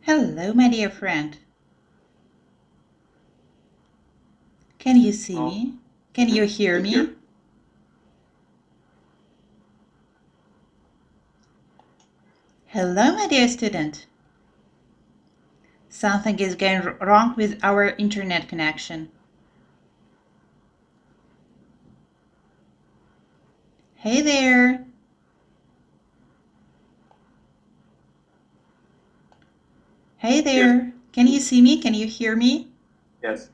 Hello, my dear friend. Can you see Oh, me? Can you hear I hear. me? Hello, my dear student. Something is going wrong with our internet connection. Hey there. Hey Yes, there. Can you see me? Can you hear me? yes.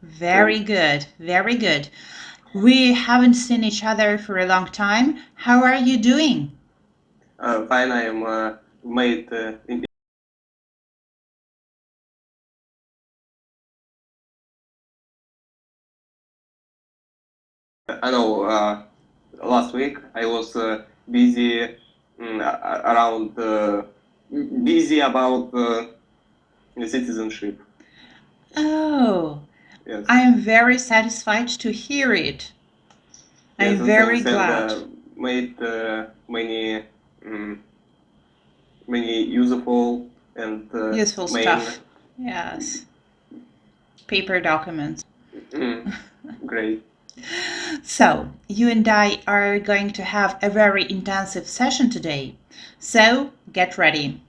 Very Great. good. Very good. We haven't seen each other for a long time. How are you doing? Fine, I am made in I know last week I was busy around busy about the citizenship. Oh, Yes, I am very satisfied to hear it. yes, I'm and very thanks and glad. made many useful and Useful main stuff. Yes. Paper documents. mm, great. So, you and I are going to have a very intensive session today. So, get ready.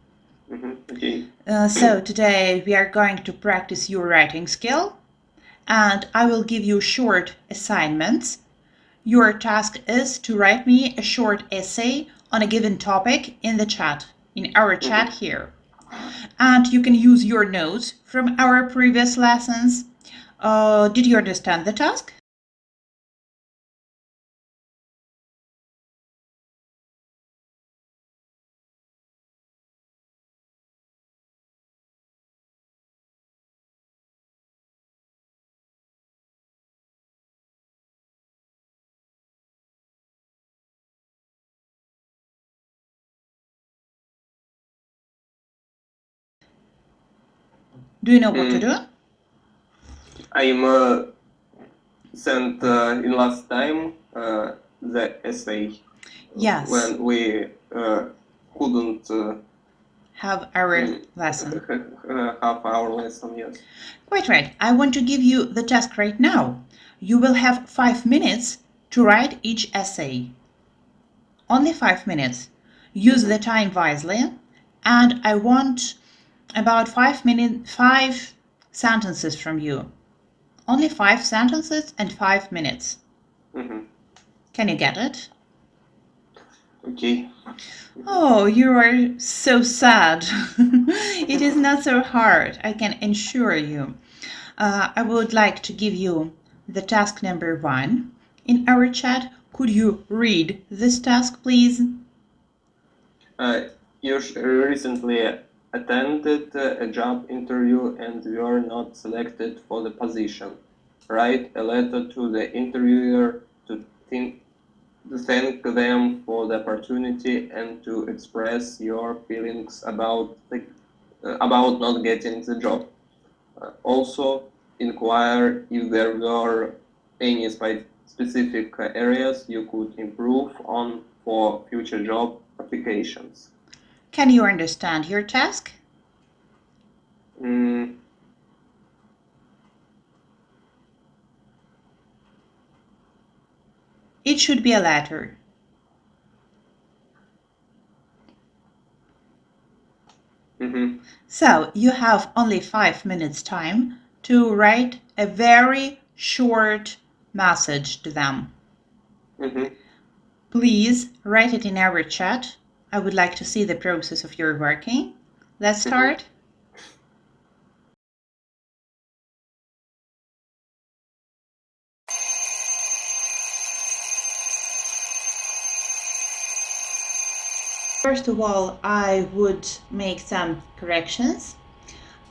Okay. So, today we are going to practice your writing skill, and I will give you short assignments. Your task is to write me a short essay on a given topic in the chat, in our chat here. And you can use your notes from our previous lessons. Did you understand the task? Do you know what to do? I am sent in last time the essay Yes. when we couldn't Have our lesson. have our lesson. Yes. Quite right. I want to give you the task right now. You will have 5 minutes to write each essay. Only 5 minutes. Use the time wisely. And I want about 5 sentences from you. Only 5 sentences and 5 minutes. Can you get it? Okay. Oh, you are so sad. It is not so hard, I can assure you. I would like to give you the task number 1 in our chat. Could you read this task, please? You recently attended a job interview and were not selected for the position. Write a letter to the interviewer to thank them for the opportunity and to express your feelings about not getting the job. Also, inquire if there were any specific areas you could improve on for future job applications. Can you understand your task? Mm, It should be a letter. So you have only 5 minutes time to write a very short message to them. Please write it in our chat. I would like to see the process of your working. Let's start. First of all, I would make some corrections.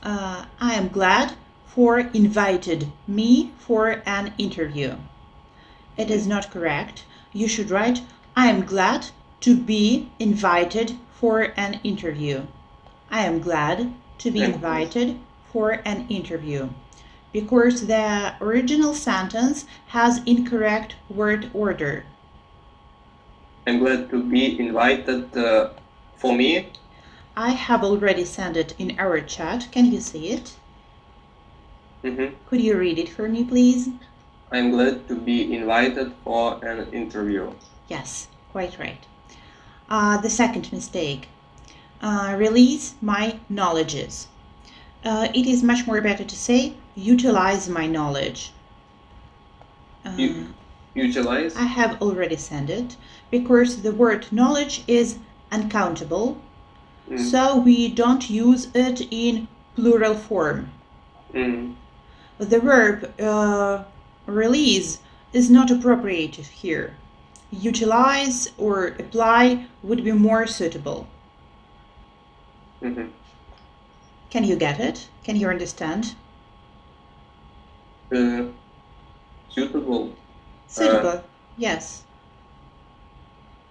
I am glad for invited me for an interview. It is not correct. You should write, I am glad to be invited for an interview. I am glad to be invited for an interview. Because the original sentence has incorrect word order. I'm glad to be invited for me. I have already sent it in our chat. Can you see it? Could you read it for me, please? I'm glad to be invited for an interview. Yes, quite right. The second mistake. Release my knowledges. It is much more better to say utilize my knowledge. Utilize? I have already sent it because the word knowledge is uncountable, so we don't use it in plural form. The verb release is not appropriate here. Utilize or apply would be more suitable. Can you get it? Can you understand? Suitable. Suitable, yes.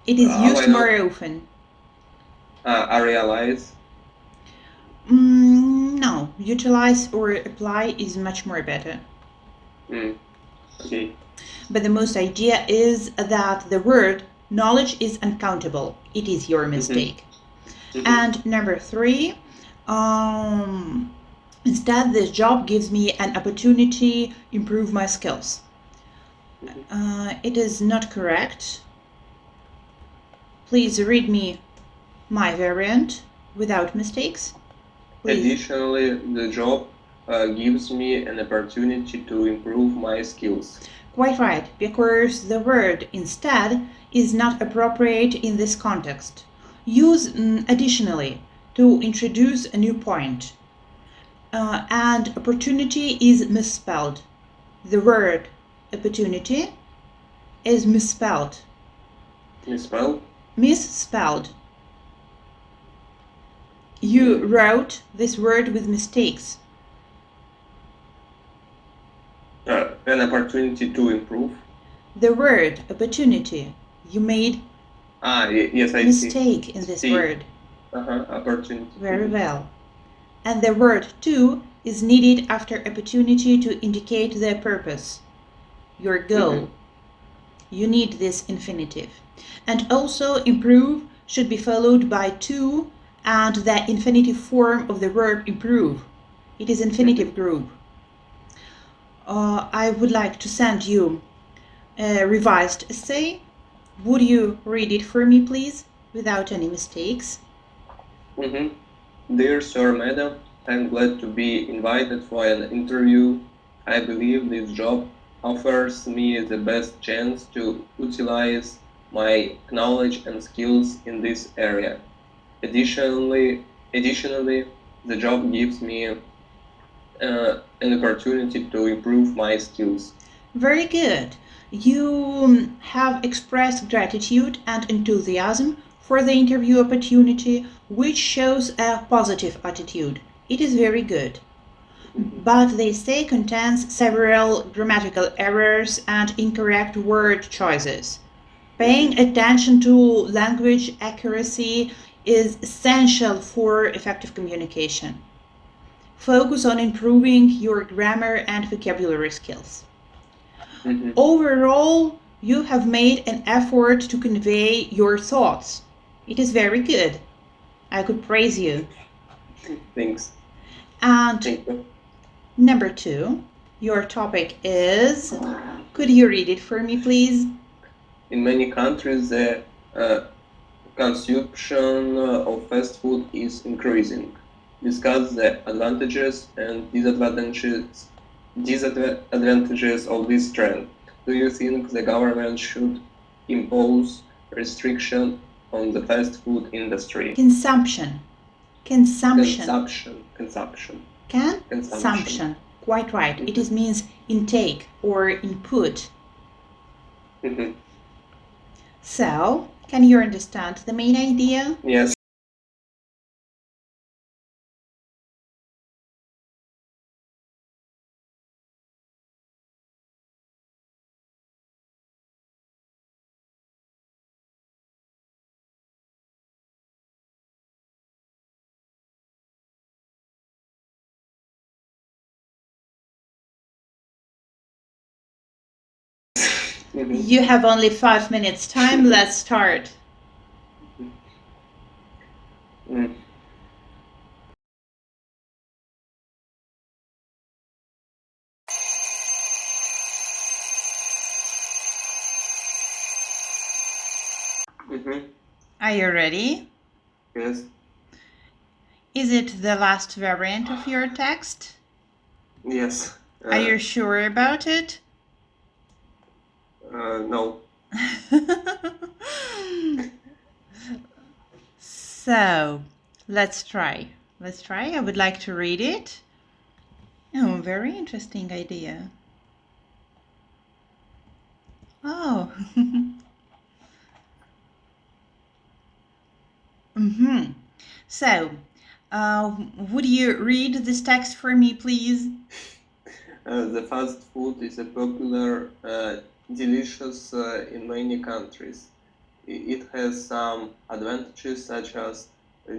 It is used more often. I realize. No, utilize or apply is much more better. Okay. But the most idea is that the word knowledge is uncountable. It is your mistake. And number 3, instead this job gives me an opportunity to improve my skills. It is not correct. Please read me my variant without mistakes. Please. Additionally, the job gives me an opportunity to improve my skills. Quite right, because the word instead is not appropriate in this context. Use additionally to introduce a new point. And opportunity is misspelled. The word opportunity is misspelled. Misspelled? Misspelled. You wrote this word with mistakes. An opportunity to improve. The word opportunity, you made yes, I mistake see. in this word. Opportunity. Very well. And the word to is needed after opportunity to indicate the purpose, your goal. You need this infinitive. And also improve should be followed by to and the infinitive form of the verb improve. It is infinitive group. I would like to send you a revised essay. Would you read it for me, please, without any mistakes? Dear Sir, Madam, I'm glad to be invited for an interview. I believe this job offers me the best chance to utilize my knowledge and skills in this area. Additionally, the job gives me an opportunity to improve my skills. Very good. You have expressed gratitude and enthusiasm for the interview opportunity, which shows a positive attitude. It is very good. But the essay contains several grammatical errors and incorrect word choices. Paying attention to language accuracy is essential for effective communication. Focus on improving your grammar and vocabulary skills. Overall, you have made an effort to convey your thoughts. It is very good. I could praise you. Thanks. And number 2, your topic is, could you read it for me, please? In many countries, the consumption of fast food is increasing. Discuss the advantages and disadvantages of this trend. Do you think the government should impose restriction on the fast food industry? Consumption. Consumption. Quite right. It means intake or input. So, can you understand the main idea? Yes. You have only 5 minutes time. Let's start. Mm-hmm. Are you ready? Yes. Is it the last variant of your text? Yes. Are you sure about it? No. So, let's try. Let's try. I would like to read it. Oh, very interesting idea. Oh. Mm-hmm. So, would you read this text for me, please? The fast food is a popular, delicious in many countries. It has some advantages such as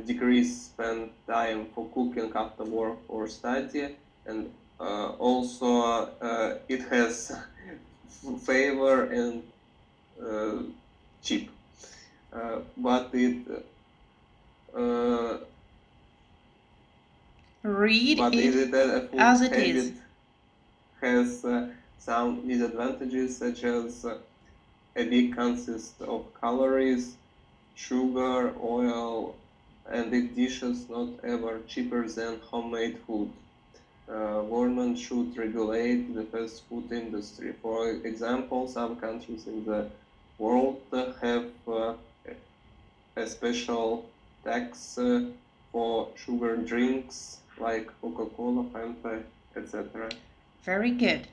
decreased spend time for cooking after work or study, and also it has flavor and cheap. But uh, Read but it it a food as it is. habit has some disadvantages such as a big consist of calories, sugar, oil, and the dishes not ever cheaper than homemade food. Government should regulate the fast food industry. For example, some countries in the world have a special tax for sugar drinks like Coca-Cola, Fanta, etc. Very good.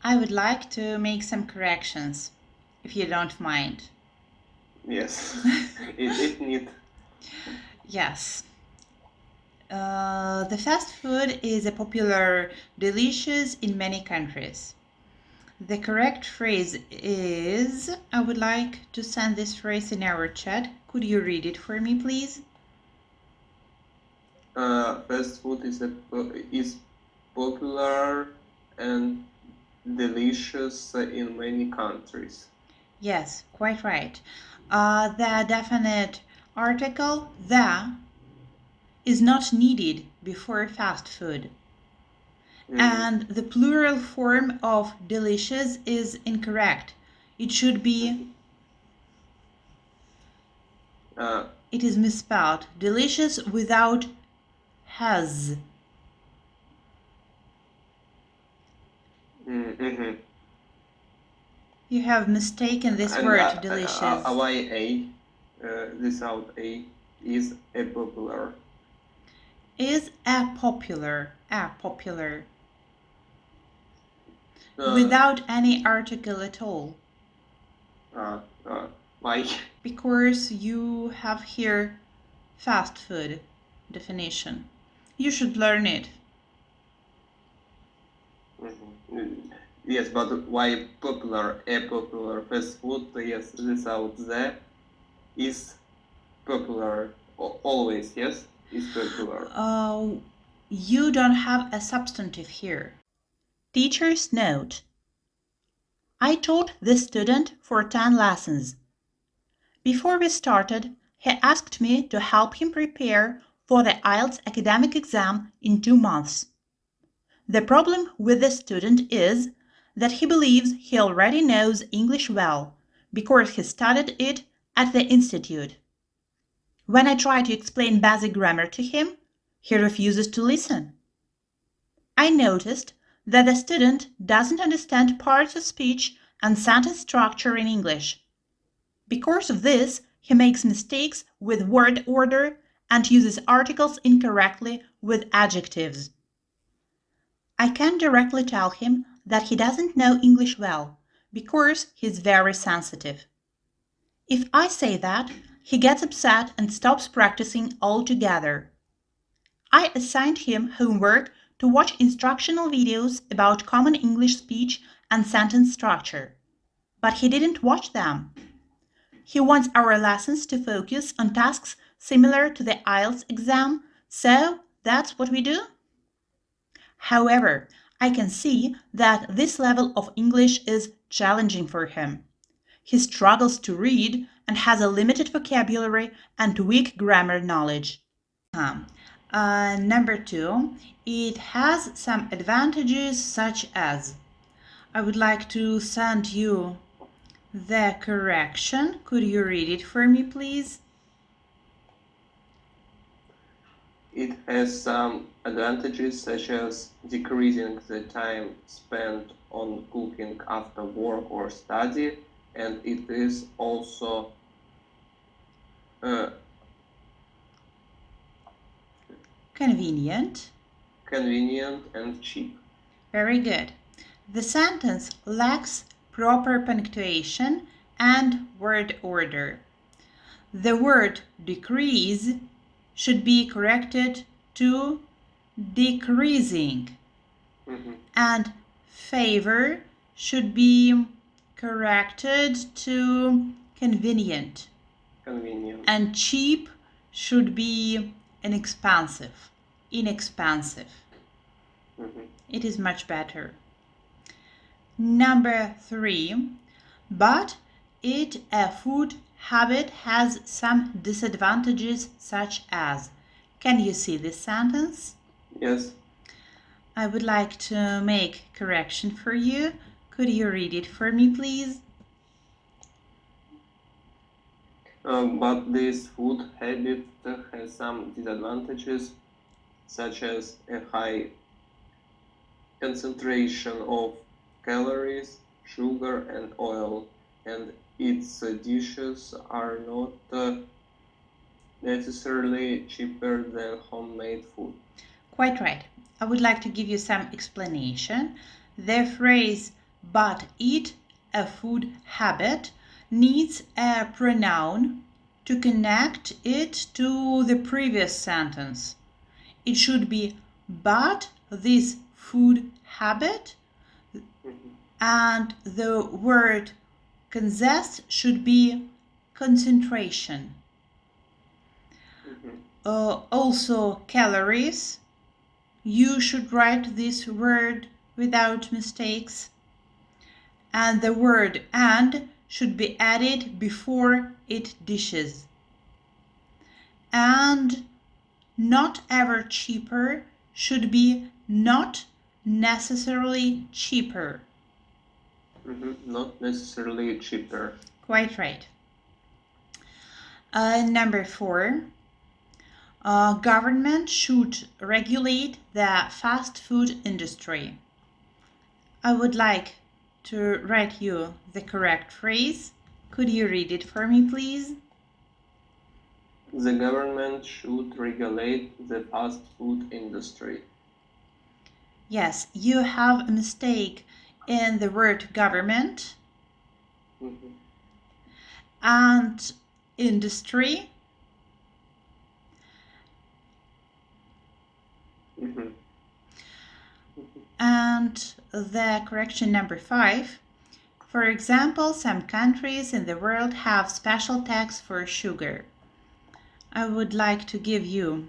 I would like to make some corrections, if you don't mind. Yes, it need. Yes. The fast food is a popular delicious in many countries. The correct phrase is, I would like to send this phrase in our chat. Could you read it for me, please? Fast food is popular and delicious in many countries. Yes, quite right. The definite article, the, is not needed before fast food. And the plural form of delicious is incorrect. It should be, it is misspelled. Delicious without has. Mm-hmm. You have mistaken this And word, delicious. why a without a is a popular. Is a popular, Uh, without any article at all. why? Because you have here fast food definition. You should learn it. Mm-hmm. Yes, but why popular? A popular fast food, yes, without the is popular. Always, yes, is popular. You don't have a substantive here. Teacher's note. I taught this student for 10 lessons. Before we started, he asked me to help him prepare for the IELTS academic exam in 2 months. The problem with this student is that he believes he already knows English well because he studied it at the institute. When I try to explain basic grammar to him, he refuses to listen. I noticed that the student doesn't understand parts of speech and sentence structure in English. Because of this, he makes mistakes with word order and uses articles incorrectly with adjectives. I can directly tell him that he doesn't know English well because he's very sensitive. If I say that, he gets upset and stops practicing altogether. I assigned him homework to watch instructional videos about common English speech and sentence structure, but he didn't watch them. He wants our lessons to focus on tasks similar to the IELTS exam, so that's what we do. However, I can see that this level of English is challenging for him. He struggles to read and has a limited vocabulary and weak grammar knowledge. Number 2, it has some advantages such as I would like to send you the correction. Could you read it for me, please? It has some advantages such as decreasing the time spent on cooking after work or study, and it is also Convenient. convenient and cheap. Very good. The sentence lacks proper punctuation and word order. The word decrease should be corrected to decreasing, and favor should be corrected to convenient, and cheap should be inexpensive. It is much better. Number 3, but it a food habit has some disadvantages such as. Can you see this sentence? Yes. I would like to make correction for you. Could you read it for me, please? But this food habit has some disadvantages, such as a high concentration of calories, sugar, and oil, and its dishes are not necessarily cheaper than homemade food. Quite right. I would like to give you some explanation. The phrase but it a food habit needs a pronoun to connect it to the previous sentence. It should be but this food habit, and the word consist should be concentration. Also calories. You should write this word without mistakes. And the word and should be added before it dishes. And not ever cheaper should be not necessarily cheaper. Not necessarily cheaper. Quite right. Number 4. Government should regulate the fast food industry. I would like to write you the correct phrase. Could you read it for me, please? The government should regulate the fast food industry. Yes, you have a mistake in the word government and industry. And the correction number 5. For example, some countries in the world have special tax for sugar. I would like to give you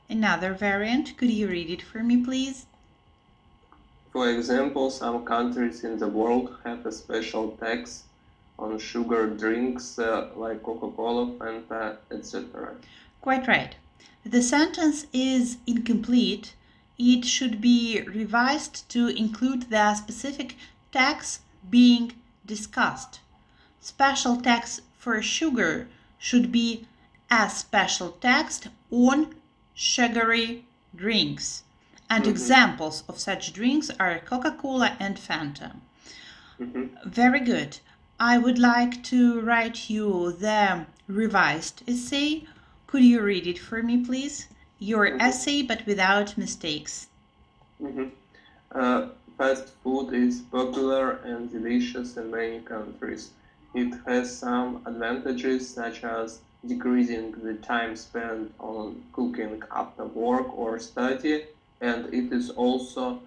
another variant. Could you read it for me, please? For example, some countries in the world have a special tax on sugar drinks like Coca-Cola, Fanta, etc. Quite right. The sentence is incomplete. It should be revised to include the specific tax being discussed. Special tax for sugar should be a special tax on sugary drinks. And examples of such drinks are Coca-Cola and Fanta. Very good. I would like to write you the revised essay. Could you read it for me, please? Your essay, but without mistakes. Fast food is popular and delicious in many countries. It has some advantages such as decreasing the time spent on cooking after work or study, and it is also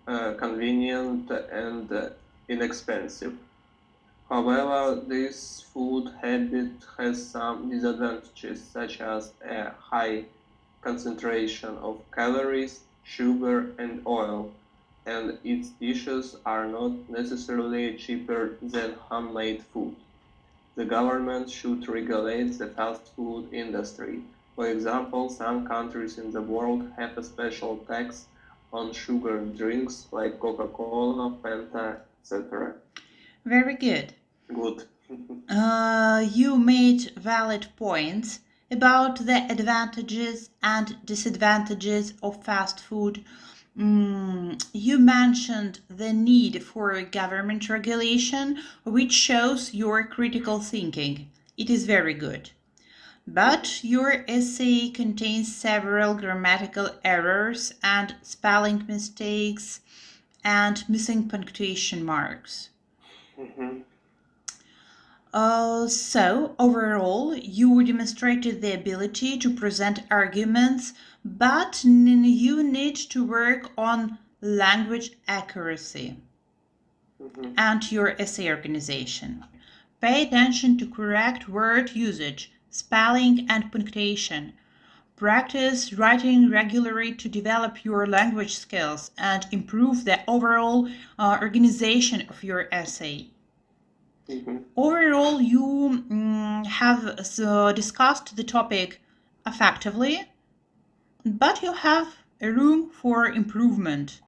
convenient and inexpensive. However, this food habit has some disadvantages such as a high concentration of calories, sugar, and oil, and its dishes are not necessarily cheaper than homemade food. The government should regulate the fast food industry. For example, some countries in the world have a special tax on sugar drinks like Coca-Cola, Fanta, etc. Very good. Good. You made valid points about the advantages and disadvantages of fast food. You mentioned the need for government regulation, which shows your critical thinking. It is very good. But your essay contains several grammatical errors and spelling mistakes and missing punctuation marks. Mhm. So, overall, you demonstrated the ability to present arguments, but you need to work on language accuracy Mhm. and your essay organization. Pay attention to correct word usage, spelling, and punctuation. Practice writing regularly to develop your language skills and improve the overall organization of your essay. Mhm. Overall, you have discussed the topic effectively, but you have a room for improvement.